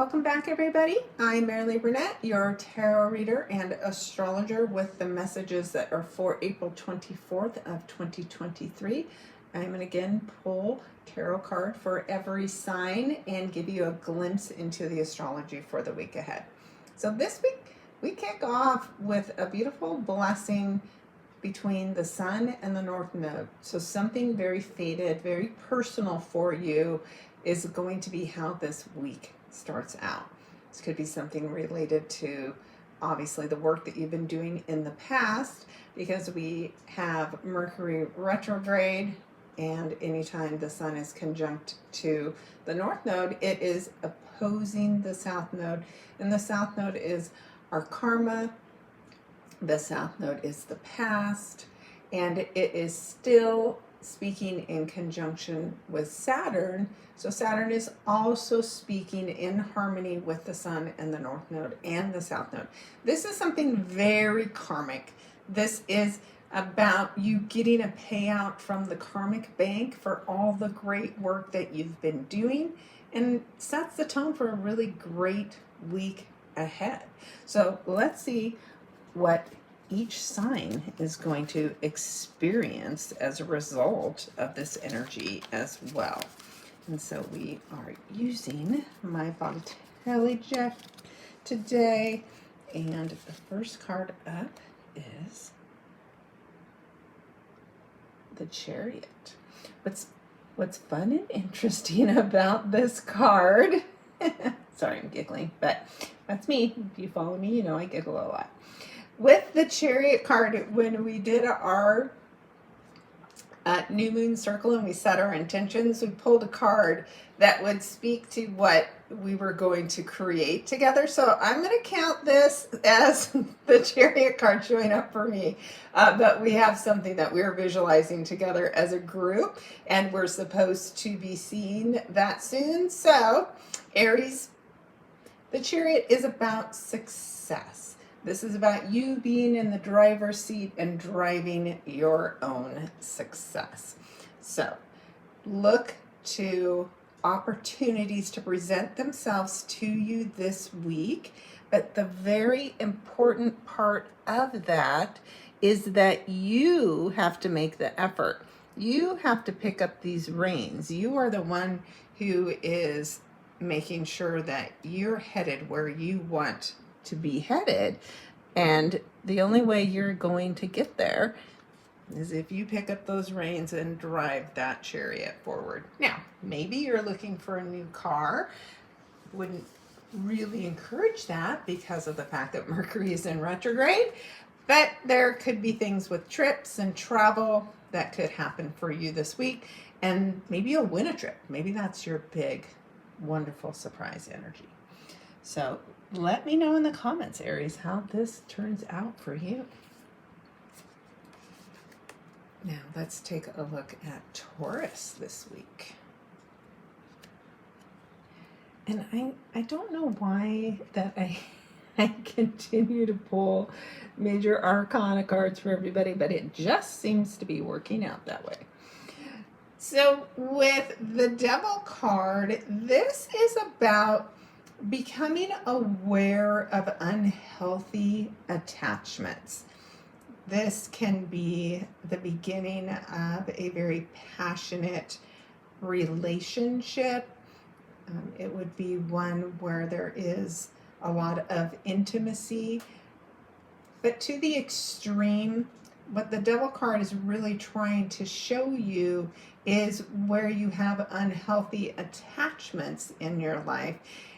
Welcome back, everybody. I'm Marilee Burnett, your tarot reader and astrologer with the messages that are for April 24th of 2023. I'm going to again pull tarot card for every sign and give you a glimpse into the astrology for the week ahead. So this week, we kick off with a beautiful blessing between the sun and the north node. So something very fated, very personal for you is going to be how this week starts out. This could be something related to obviously the work that you've been doing in the past, because we have Mercury retrograde, and anytime the sun is conjunct to the north node, it is opposing the south node, and the south node is our karma. The south node is the past, and it is still speaking in conjunction with Saturn. So Saturn is also speaking in harmony with the sun and the north node and the south node. This is something very karmic. This is about you getting a payout from the karmic bank for all the great work that you've been doing, and sets the tone for a really great week ahead. So let's see what each sign is going to experience as a result of this energy as well. And so we are using my Botticelli deck today, and the first card up is the Chariot. What's fun and interesting about this card, sorry, I'm giggling, but that's me. If you follow me, you know I giggle a lot. With the Chariot card, when we did our new moon circle and we set our intentions, we pulled a card that would speak to what we were going to create together. So I'm going to count this as the Chariot card showing up for me. But we have something that we're visualizing together as a group, and we're supposed to be seeing that soon. So Aries, the Chariot is about success. This is about you being in the driver's seat and driving your own success. So look to opportunities to present themselves to you this week. But the very important part of that is that you have to make the effort. You have to pick up these reins. You are the one who is making sure that you're headed where you want to be headed, and the only way you're going to get there is if you pick up those reins and drive that Chariot forward. Now, maybe you're looking for a new car. Wouldn't really encourage that because of the fact that Mercury is in retrograde, but there could be things with trips and travel that could happen for you this week, and maybe you'll win a trip. Maybe that's your big, wonderful surprise energy. So let me know in the comments, Aries, how this turns out for you. Now let's take a look at Taurus this week. And I don't know why that I continue to pull major arcana cards for everybody, but it just seems to be working out that way. So with the Devil card, this is about becoming aware of unhealthy attachments. This can be the beginning of a very passionate relationship. It would be one where there is a lot of intimacy, but to the extreme. What the Devil card is really trying to show you is where you have unhealthy attachments in your life.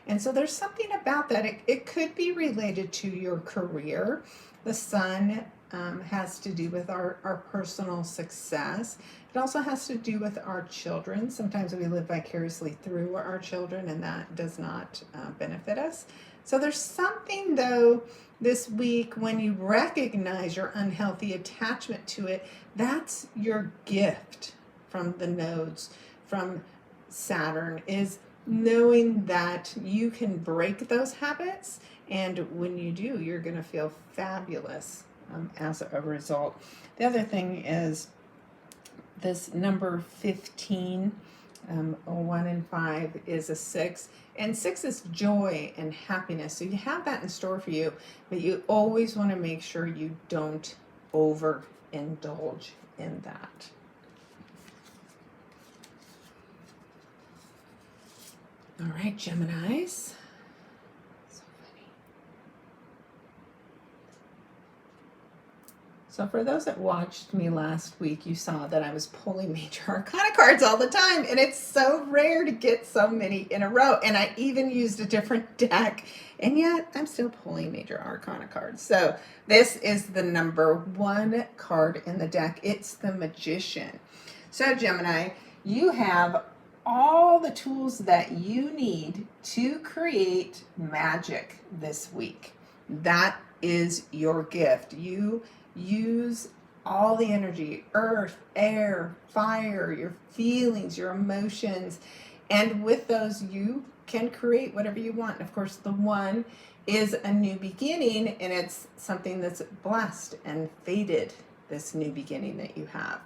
And so there's something about that. It could be related to your career. The sun has to do with our personal success. It also has to do with our children. Sometimes we live vicariously through our children, and that does not benefit us. So there's something, though, this week when you recognize your unhealthy attachment to it. That's your gift from the nodes, from Saturn, is knowing that you can break those habits, and when you do, you're going to feel fabulous as a result. The other thing is this number 15 1 and 5 is a 6, and 6 is joy and happiness. So you have that in store for you, but you always want to make sure you don't overindulge in that. All right, Geminis. So for those that watched me last week, you saw that I was pulling major arcana cards all the time, and it's so rare to get so many in a row. And I even used a different deck, and yet I'm still pulling major arcana cards. So this is the number 1 card in the deck. It's the Magician. So Gemini, you have all the tools that you need to create magic this week. That is your gift. You use all the energy, earth, air, fire, your feelings, your emotions, and with those you can create whatever you want. Of course, the 1 is a new beginning, and it's something that's blessed and fated, this new beginning that you have.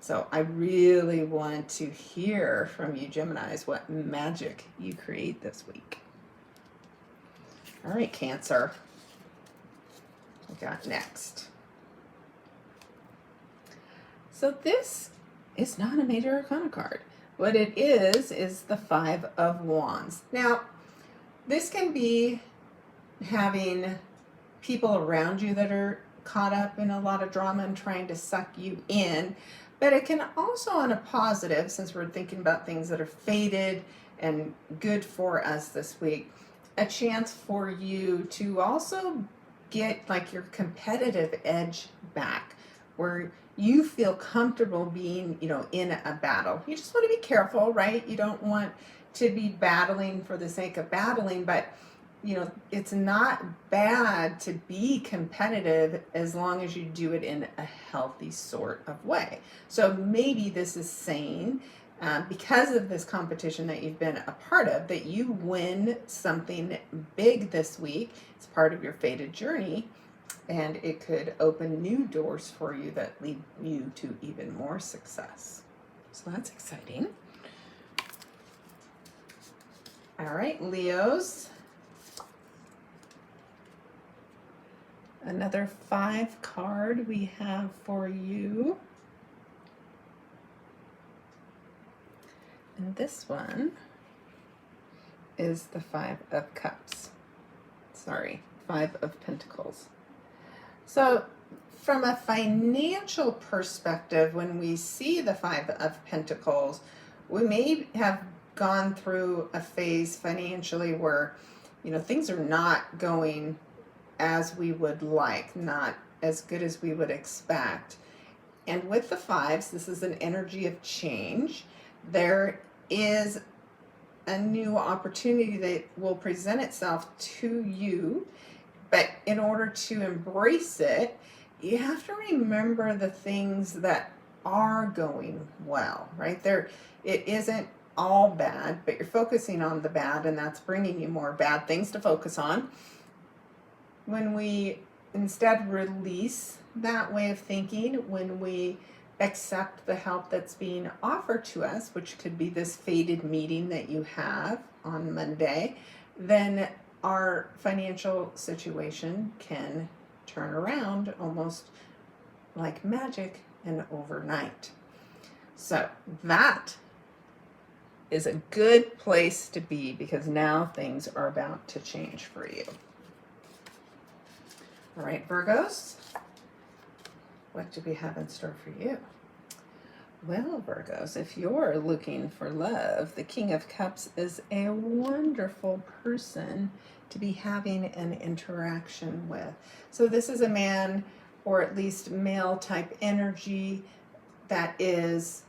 So I really want to hear from you, Geminis, what magic you create this week. All right, Cancer. We got next. So this is not a major arcana card. What it is the 5 of Wands. Now, this can be having people around you that are caught up in a lot of drama and trying to suck you in, but it can also, on a positive, since we're thinking about things that are fated and good for us this week, a chance for you to also get like your competitive edge back, where you feel comfortable being, in a battle. You just want to be careful, right? You don't want to be battling for the sake of battling, but it's not bad to be competitive as long as you do it in a healthy sort of way. So maybe this is saying, because of this competition that you've been a part of, that you win something big this week. It's part of your fated journey, and it could open new doors for you that lead you to even more success. So that's exciting. All right, Leos. Another 5 card we have for you. And this one is the 5 of Cups. Sorry, 5 of Pentacles. So from a financial perspective, when we see the 5 of Pentacles, we may have gone through a phase financially where, things are not going as we would like, not as good as we would expect. And with the 5s, this is an energy of change. There is a new opportunity that will present itself to you, but in order to embrace it, you have to remember the things that are going well, right? It isn't all bad, but you're focusing on the bad, and that's bringing you more bad things to focus on. When we instead release that way of thinking, when we accept the help that's being offered to us, which could be this fated meeting that you have on Monday, then our financial situation can turn around almost like magic and overnight. So that is a good place to be, because now things are about to change for you. All right, Virgos, what do we have in store for you? Well, Virgos, if you're looking for love, the King of Cups is a wonderful person to be having an interaction with. So this is a man, or at least male type energy, that is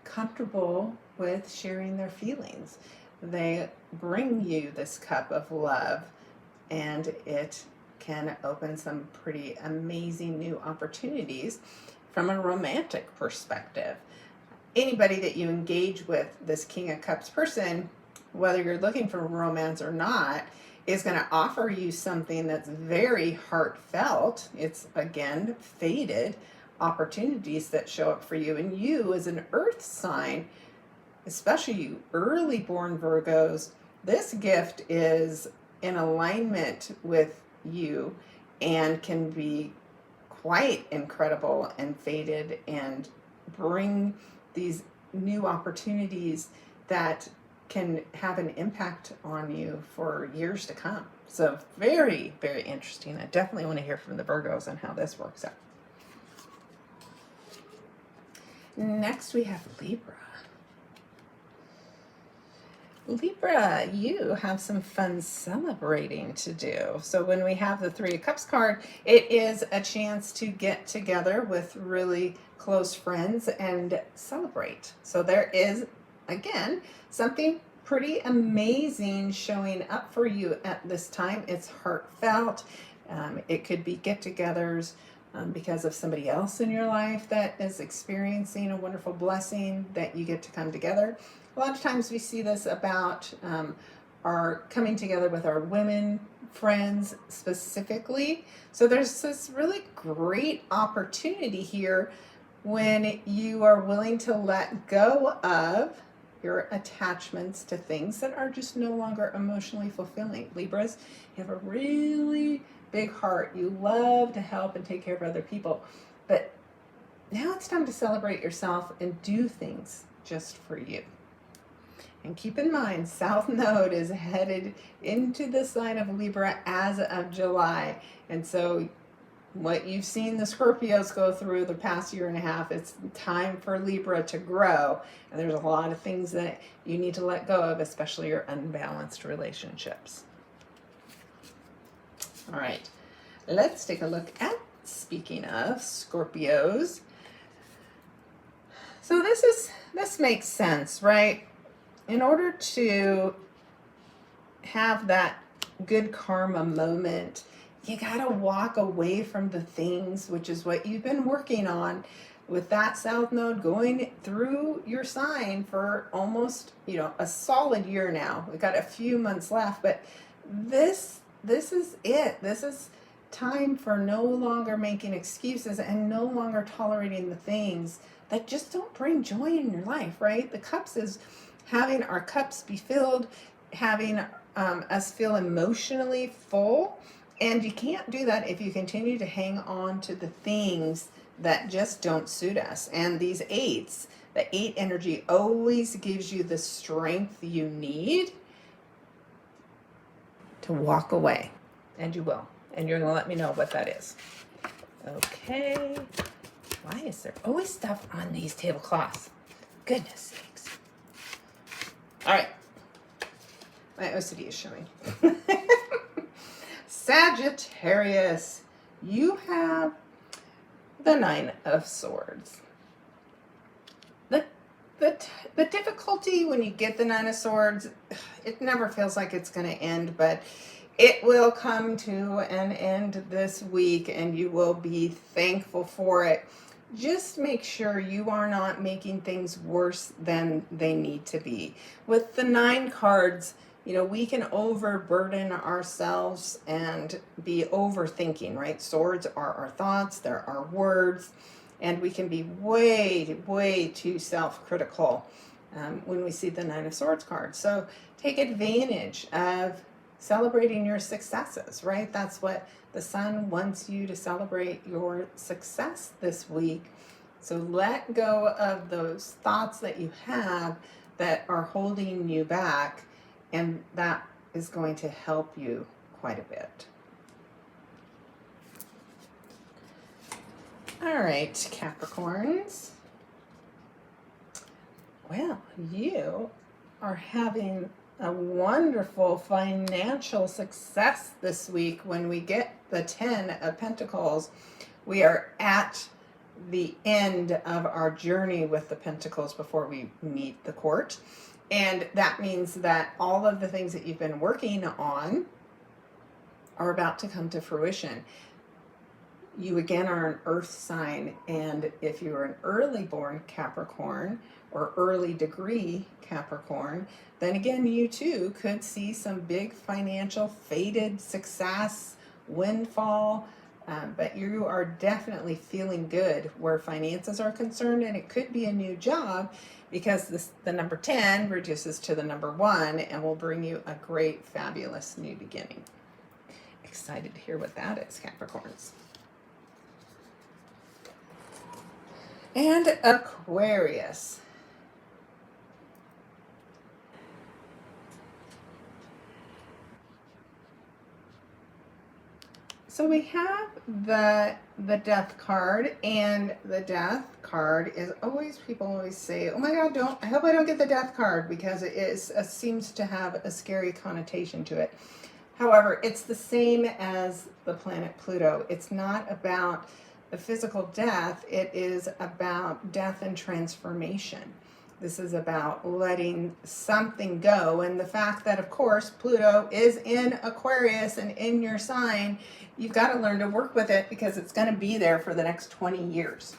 comfortable with sharing their feelings. They bring you this cup of love, and it can open some pretty amazing new opportunities from a romantic perspective. Anybody that you engage with, this King of Cups person, whether you're looking for romance or not, is going to offer you something that's very heartfelt. It's, again, fated, opportunities that show up for you. And you, as an earth sign, especially you early born Virgos, this gift is in alignment with you and can be quite incredible and fated and bring these new opportunities that can have an impact on you for years to come. So very, very interesting. I definitely want to hear from the Virgos on how this works out. Next we have Libra. Libra, you have some fun celebrating to do. So when we have the Three of Cups card, it is a chance to get together with really close friends and celebrate. So there is, again, something pretty amazing showing up for you at this time. It's heartfelt. It could be get-togethers because of somebody else in your life that is experiencing a wonderful blessing that you get to come together. A lot of times we see this about our coming together with our women friends specifically. So there's this really great opportunity here when you are willing to let go of your attachments to things that are just no longer emotionally fulfilling. Libras, you have a really big heart. You love to help and take care of other people. But now it's time to celebrate yourself and do things just for you. And keep in mind, South Node is headed into the sign of Libra as of July. And so what you've seen the Scorpios go through the past year and a half, it's time for Libra to grow. And there's a lot of things that you need to let go of, especially your unbalanced relationships. All right, let's take a look at, speaking of Scorpios. So this makes sense, right? In order to have that good karma moment, you gotta walk away from the things, which is what you've been working on with that South Node going through your sign for almost, a solid year now. We've got a few months left, but this is it. This is time for no longer making excuses and no longer tolerating the things that just don't bring joy in your life, right? The cups is having our cups be filled, having us feel emotionally full. And you can't do that if you continue to hang on to the things that just don't suit us. And these eights, the eight energy always gives you the strength you need to walk away. And you will. And you're going to let me know what that is. Okay. Why is there always stuff on these tablecloths? Goodness sakes. All right. My OCD is showing. Sagittarius, you have the Nine of Swords. The difficulty when you get the Nine of Swords, it never feels like it's going to end, but it will come to an end this week and you will be thankful for it. Just make sure you are not making things worse than they need to be. With the 9 cards, we can overburden ourselves and be overthinking, right? Swords are our thoughts, they're our words, and we can be way, way too self-critical when we see the 9 of Swords card. So take advantage of celebrating your successes, right? That's what the sun wants you to celebrate, your success this week. So let go of those thoughts that you have that are holding you back, and that is going to help you quite a bit. All right, Capricorns. Well, you are having a wonderful financial success this week. When we get the 10 of Pentacles, we are at the end of our journey with the Pentacles before we meet the Court. And that means that all of the things that you've been working on are about to come to fruition. You again are an earth sign, and if you're an early born Capricorn or early degree Capricorn, then again you too could see some big financial fated success, windfall, but you are definitely feeling good where finances are concerned, and it could be a new job because the number 10 reduces to the number 1 and will bring you a great, fabulous new beginning. Excited to hear what that is, Capricorns. And Aquarius. So we have the death card, and the death card is always, people always say, oh my God, I hope I don't get the death card, because it seems to have a scary connotation to it. However, it's the same as the planet Pluto. It's not about the physical death. It is about death and transformation. This is about letting something go. And the fact that, of course, Pluto is in Aquarius and in your sign, you've got to learn to work with it, because it's going to be there for the next 20 years.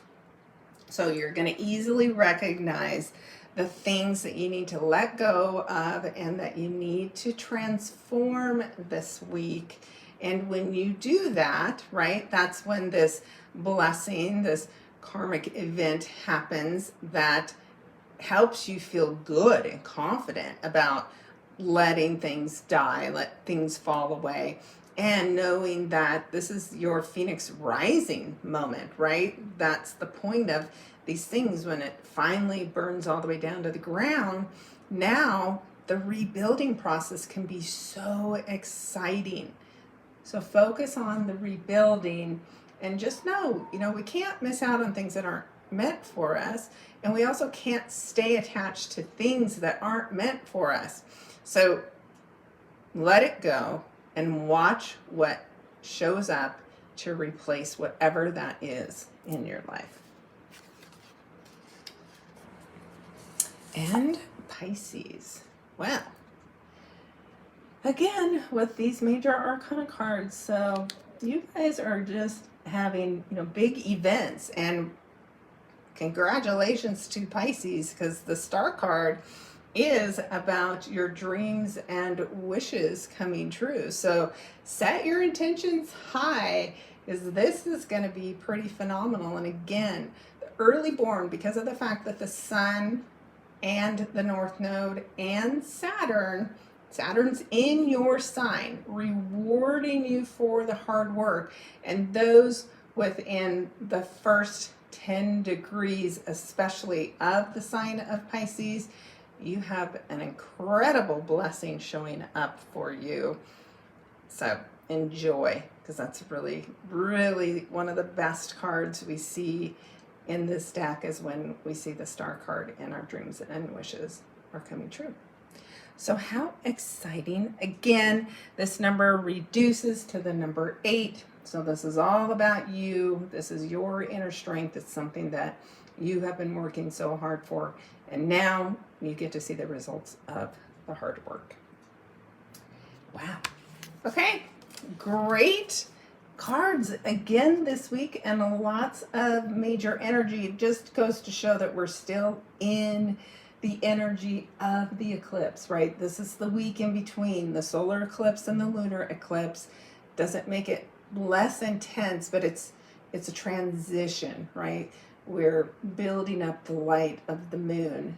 So you're going to easily recognize the things that you need to let go of and that you need to transform this week. And when you do that, right, that's when this blessing, this karmic event happens that helps you feel good and confident about letting things die, let things fall away, and knowing that this is your Phoenix rising moment, right? That's the point of these things. When it finally burns all the way down to the ground, now the rebuilding process can be so exciting. So focus on the rebuilding, and just know, we can't miss out on things that aren't meant for us, and we also can't stay attached to things that aren't meant for us. So let it go and watch what shows up to replace whatever that is in your life. And Pisces. Well, again, with these major arcana cards, so you guys are just having, big events, and congratulations to Pisces, because the star card is about your dreams and wishes coming true. So set your intentions high, because this is going to be pretty phenomenal. And again, the early born, because of the fact that the sun and the North Node and Saturn's in your sign, rewarding you for the hard work. And those within the first 10 degrees, especially of the sign of Pisces, you have an incredible blessing showing up for you. So enjoy, because that's really, really one of the best cards we see in this deck, is when we see the star card and our dreams and wishes are coming true. So how exciting. Again, this number reduces to the number 8. So this is all about you. This is your inner strength. It's something that you have been working so hard for. And now you get to see the results of the hard work. Wow. Okay, great cards again this week, and lots of major energy. It just goes to show that we're still in the energy of the eclipse, right? This is the week in between the solar eclipse and the lunar eclipse. Doesn't make it less intense, but it's a transition, right? We're building up the light of the moon.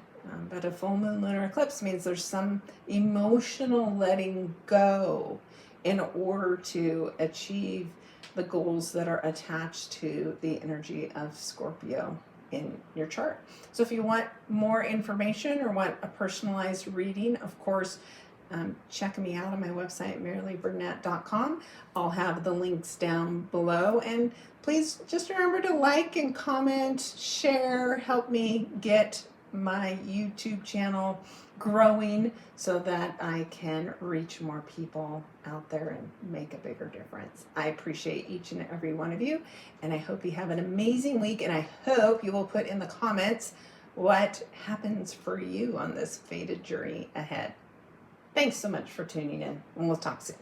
But a full moon lunar eclipse means there's some emotional letting go in order to achieve the goals that are attached to the energy of Scorpio in your chart. So if you want more information or want a personalized reading, of course, check me out on my website, marileyburnett.com. I'll have the links down below. And please just remember to like and comment, share, help me get my YouTube channel growing so that I can reach more people out there and make a bigger difference. I appreciate each and every one of you, and I hope you have an amazing week, and I hope you will put in the comments what happens for you on this fated journey ahead. Thanks so much for tuning in, and we'll talk soon.